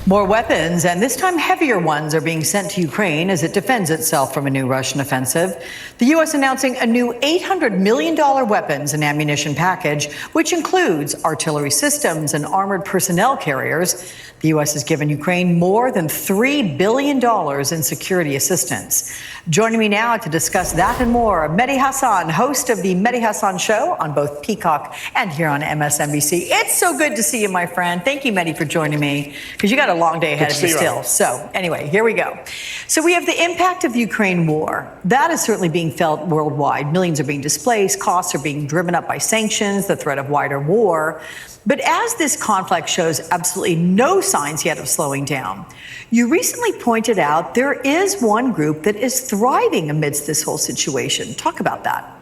More weapons, and this time heavier ones, are being sent to Ukraine as it defends itself from a new Russian offensive. The U.S. announcing a new $800 million weapons and ammunition package, which includes artillery systems and armored personnel carriers. The U.S. has given Ukraine more than $3 billion in security assistance. Joining me now to discuss that and more, Medhi Hasan, host of the Medhi Hasan Show on both Peacock and here on MSNBC. It's so good to see you, my friend. Thank you, Medhi, for joining me, because you got a long day ahead of you still. So anyway, here we go. So we have the impact of the Ukraine war. That is certainly being felt worldwide. Millions are being displaced. Costs are being driven up by sanctions, the threat of wider war. But as this conflict shows absolutely no signs yet of slowing down, you recently pointed out there is one group that is thriving amidst this whole situation. Talk about that.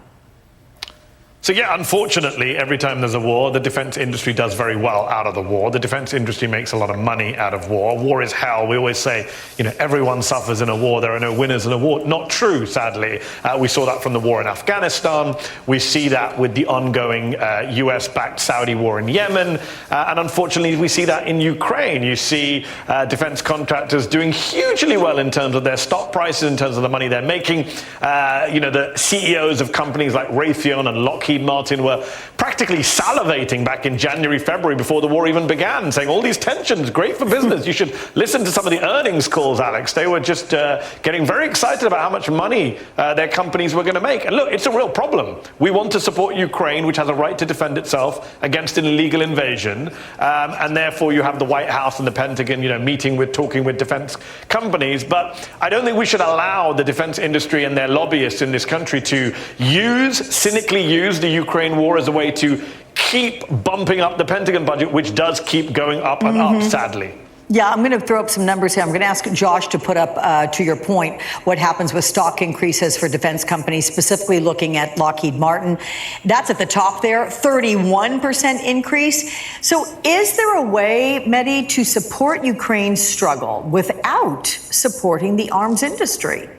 So yeah, unfortunately, every time there's a war, the defense industry does very well out of the war. The defense industry makes a lot of money out of war. War is hell. We always say, everyone suffers in a war. There are no winners in a war. Not true, sadly. We saw that from the war in Afghanistan. We see that with the ongoing US-backed Saudi war in Yemen. And unfortunately, we see that in Ukraine. You see defense contractors doing hugely well in terms of their stock prices, in terms of the money they're making. The CEOs of companies like Raytheon and Lockheed Martin were practically salivating back in January, February, before the war even began, saying all these tensions, great for business. You should listen to some of the earnings calls, Alex. They were just getting very excited about how much money their companies were going to make. And look, it's a real problem. We want to support Ukraine, which has a right to defend itself against an illegal invasion. And therefore, you have the White House and the Pentagon, talking with defense companies. But I don't think we should allow the defense industry and their lobbyists in this country to cynically use the Ukraine war as a way to keep bumping up the Pentagon budget, which does keep going up and up, sadly. Yeah, I'm going to throw up some numbers here. I'm going to ask Josh to put up, to your point, what happens with stock increases for defense companies, specifically looking at Lockheed Martin. That's at the top there, 31% increase. So is there a way, Medhi, to support Ukraine's struggle without supporting the arms industry?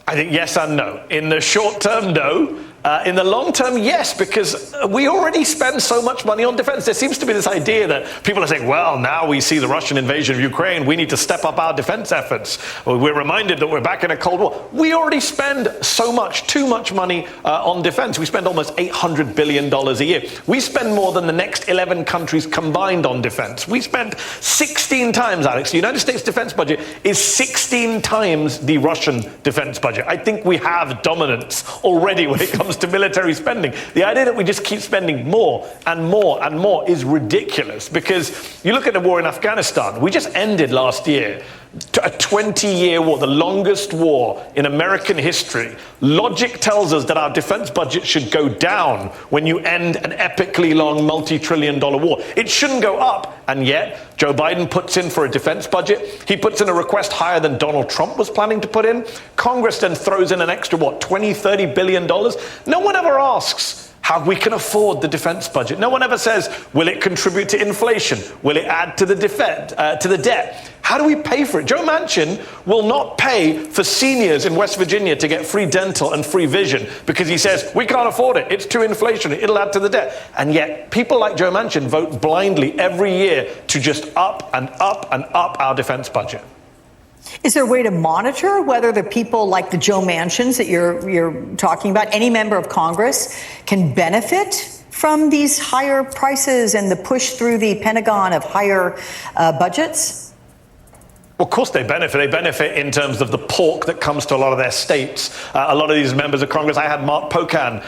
I think yes and no. In the short term, no. In the long term, yes, because we already spend so much money on defense. There seems to be this idea that people are saying, well, now we see the Russian invasion of Ukraine, we need to step up our defense efforts. We're reminded that we're back in a Cold War. We already spend so much, too much money on defense. We spend almost $800 billion a year. We spend more than the next 11 countries combined on defense. We spend 16 times, Alex. The United States defense budget is 16 times the Russian defense budget. I think we have dominance already when it comes to military spending. The idea that we just keep spending more and more and more is ridiculous, because you look at the war in Afghanistan. We just ended last year a 20-year war, the longest war in American history. Logic tells us that our defense budget should go down when you end an epically long multi-trillion-dollar war. It shouldn't go up. And yet, Joe Biden puts in for a defense budget. He puts in a request higher than Donald Trump was planning to put in. Congress then throws in an extra, $20-30 billion? No one ever asks how we can afford the defense budget. No one ever says, will it contribute to inflation? Will it add to the debt? How do we pay for it? Joe Manchin will not pay for seniors in West Virginia to get free dental and free vision because he says, we can't afford it. It's too inflationary. It'll add to the debt. And yet people like Joe Manchin vote blindly every year to just up and up and up our defense budget. Is there a way to monitor whether the people like the Joe Manchins that you're talking about, any member of Congress, can benefit from these higher prices and the push through the Pentagon of higher budgets? Well, of course they benefit. They benefit in terms of the pork that comes to a lot of their states. A lot of these members of Congress, I had Mark Pocan,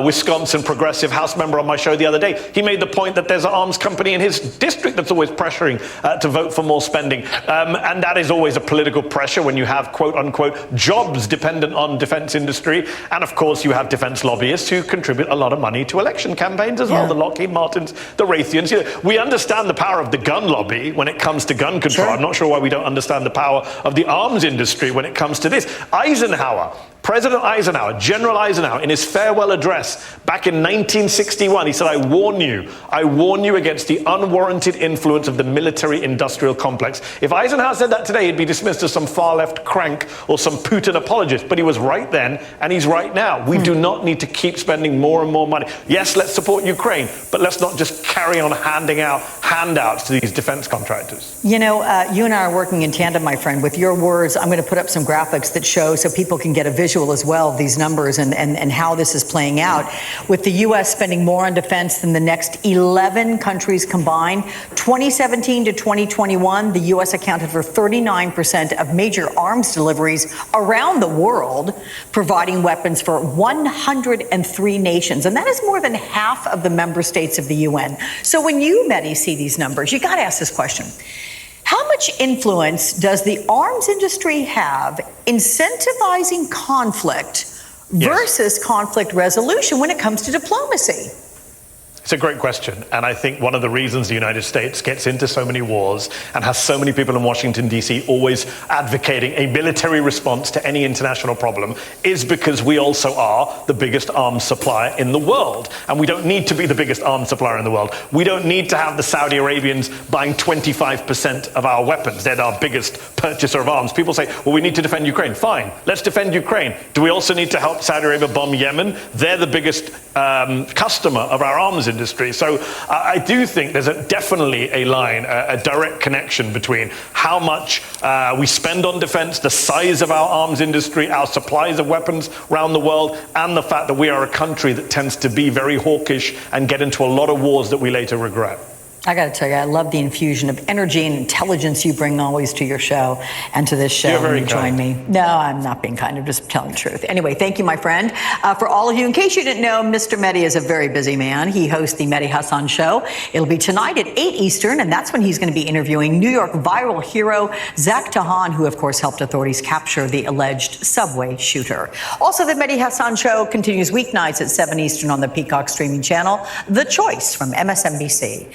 Wisconsin progressive House member, on my show the other day. He made the point that there's an arms company in his district that's always pressuring to vote for more spending. And that is always a political pressure when you have, quote unquote, jobs dependent on defense industry. And of course, you have defense lobbyists who contribute a lot of money to election campaigns as well. The Lockheed Martins, the Raytheons. We understand the power of the gun lobby when it comes to gun control. Sure. I'm not sure why we don't understand the power of the arms industry when it comes to this. Eisenhower President Eisenhower, General Eisenhower, in his farewell address back in 1961, he said, I warn you against the unwarranted influence of the military-industrial complex. If Eisenhower said that today, he'd be dismissed as some far-left crank or some Putin apologist. But he was right then, and he's right now. We do not need to keep spending more and more money. Yes, let's support Ukraine, but let's not just carry on handing out handouts to these defense contractors. You know, you and I are working in tandem, my friend. With your words, I'm going to put up some graphics that show so people can get a visual as well of these numbers and how this is playing out. With the U.S. spending more on defense than the next 11 countries combined, 2017 to 2021, the U.S. accounted for 39% of major arms deliveries around the world, providing weapons for 103 nations. And that is more than half of the member states of the UN. So when you, Medhi, see these numbers, you got to ask this question. How much influence does the arms industry have incentivizing conflict versus conflict resolution when it comes to diplomacy? It's a great question, and I think one of the reasons the United States gets into so many wars and has so many people in Washington, D.C. always advocating a military response to any international problem is because we also are the biggest arms supplier in the world. And we don't need to be the biggest arms supplier in the world. We don't need to have the Saudi Arabians buying 25% of our weapons. They're our biggest purchaser of arms. People say, well, we need to defend Ukraine. Fine, let's defend Ukraine. Do we also need to help Saudi Arabia bomb Yemen? They're the biggest customer of our arms industry. So I do think there's definitely a line, a direct connection between how much we spend on defense, the size of our arms industry, our supplies of weapons around the world, and the fact that we are a country that tends to be very hawkish and get into a lot of wars that we later regret. I got to tell you, I love the infusion of energy and intelligence you bring always to your show and to this show. You're very when you join me. No, I'm not being kind. I'm just telling the truth. Anyway, thank you, my friend. For all of you, in case you didn't know, Mr. Medhi is a very busy man. He hosts the Medhi Hasan Show. It'll be tonight at 8 Eastern, and that's when he's going to be interviewing New York viral hero Zach Tahan, who, of course, helped authorities capture the alleged subway shooter. Also, the Medhi Hasan Show continues weeknights at 7 Eastern on the Peacock streaming channel, The Choice from MSNBC.